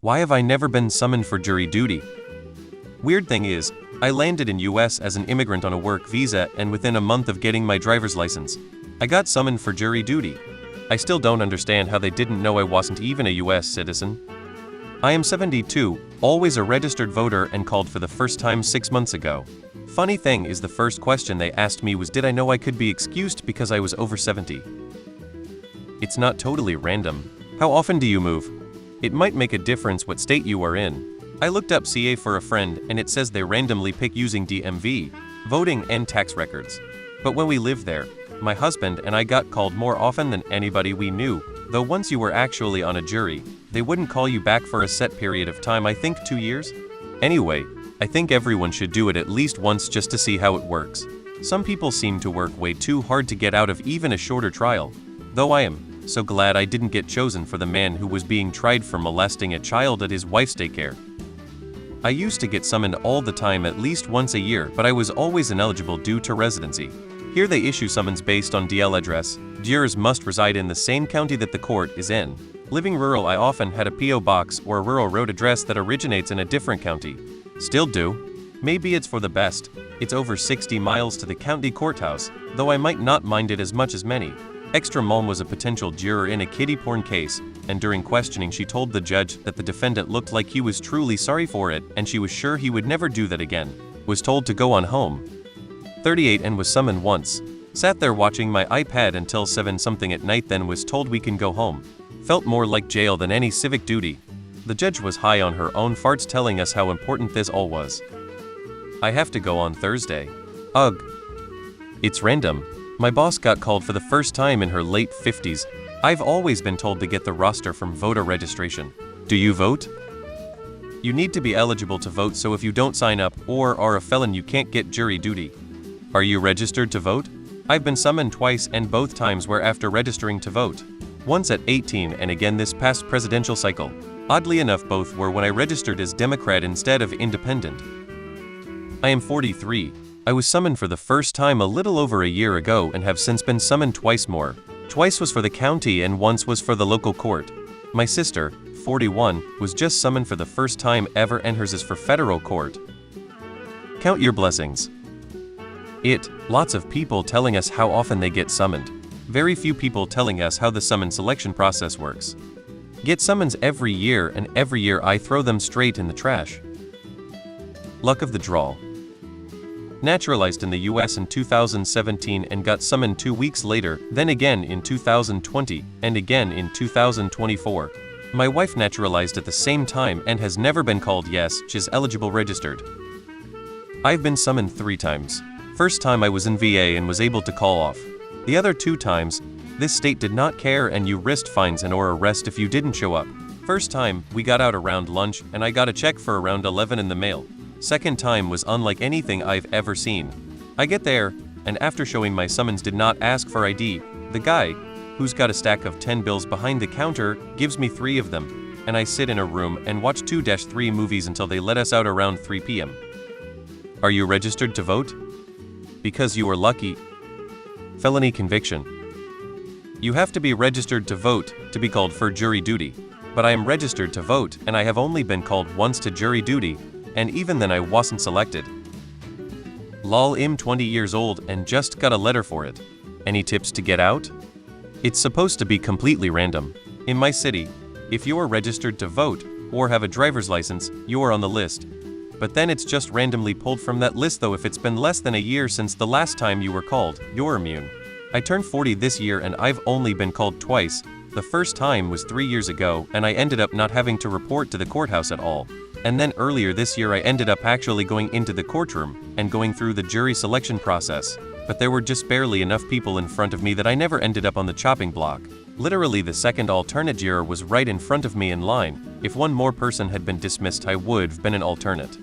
Why have I never been summoned for jury duty? Weird thing is, I landed in US as an immigrant on a work visa, and within a month of getting my driver's license, I got summoned for jury duty. I still don't understand how they didn't know I wasn't even a US citizen. I am 72, always a registered voter, and called for the first time 6 months ago. Funny thing is, the first question they asked me was did I know I could be excused because I was over 70. It's not totally random. How often do you move? It might make a difference what state you are in. I looked up CA for a friend, and it says they randomly pick using DMV, voting, and tax records. But when we lived there, my husband and I got called more often than anybody we knew, though once you were actually on a jury, they wouldn't call you back for a set period of time, I think 2 years? Anyway, I think everyone should do it at least once just to see how it works. Some people seem to work way too hard to get out of even a shorter trial, though I am so glad I didn't get chosen for the man who was being tried for molesting a child at his wife's daycare. I used to get summoned all the time, at least once a year, but I was always ineligible due to residency. Here they issue summons based on DL address. Jurors must reside in the same county that the court is in. Living rural, I often had a P.O. box or a rural road address that originates in a different county. Still do. Maybe it's for the best. It's over 60 miles to the county courthouse, though I might not mind it as much as many. Extra mom was a potential juror in a kiddie porn case, and during questioning she told the judge that the defendant looked like he was truly sorry for it, and she was sure he would never do that again. Was told to go on home. 38 and was summoned once. Sat there watching my iPad until 7-something at night, then was told we can go home. Felt more like jail than any civic duty. The judge was high on her own farts, telling us how important this all was. I have to go on Thursday. Ugh. It's random. My boss got called for the first time in her late 50s. I've always been told to get the roster from voter registration. Do you vote? You need to be eligible to vote, so if you don't sign up or are a felon, you can't get jury duty. Are you registered to vote? I've been summoned twice, and both times were after registering to vote. Once at 18 and again this past presidential cycle. Oddly enough, both were when I registered as Democrat instead of independent. I am 43. I was summoned for the first time a little over a year ago and have since been summoned twice more. Twice was for the county and once was for the local court. My sister, 41, was just summoned for the first time ever, and hers is for federal court. Count your blessings. Lots of people telling us how often they get summoned. Very few people telling us how the summon selection process works. Get summons every year, and every year I throw them straight in the trash. Luck of the draw. Naturalized in the US in 2017 and got summoned 2 weeks later, then again in 2020, and again in 2024. My wife naturalized at the same time and has never been called. Yes, she's eligible registered. I've been summoned 3 times. First time I was in VA and was able to call off. The other 2 times, this state did not care and you risked fines and or arrest if you didn't show up. First time, we got out around lunch and I got a check for around 11 in the mail. Second time was unlike anything I've ever seen. I get there, and after showing my summons did not ask for ID, the guy, who's got a stack of 10 bills behind the counter, gives me 3 of them, and I sit in a room and watch 2-3 movies until they let us out around 3 p.m. Are you registered to vote? Because you are lucky. Felony conviction. You have to be registered to vote to be called for jury duty. But I am registered to vote, and I have only been called once to jury duty, and even then I wasn't selected. Lol, I'm 20 years old and just got a letter for it. Any tips to get out? It's supposed to be completely random. In my city, if you are registered to vote or have a driver's license, you are on the list. But then it's just randomly pulled from that list, though if it's been less than a year since the last time you were called, you're immune. I turned 40 this year and I've only been called twice. The first time was 3 years ago and I ended up not having to report to the courthouse at all. And then earlier this year I ended up actually going into the courtroom and going through the jury selection process. But there were just barely enough people in front of me that I never ended up on the chopping block. Literally the second alternate juror was right in front of me in line. If one more person had been dismissed, I would have been an alternate.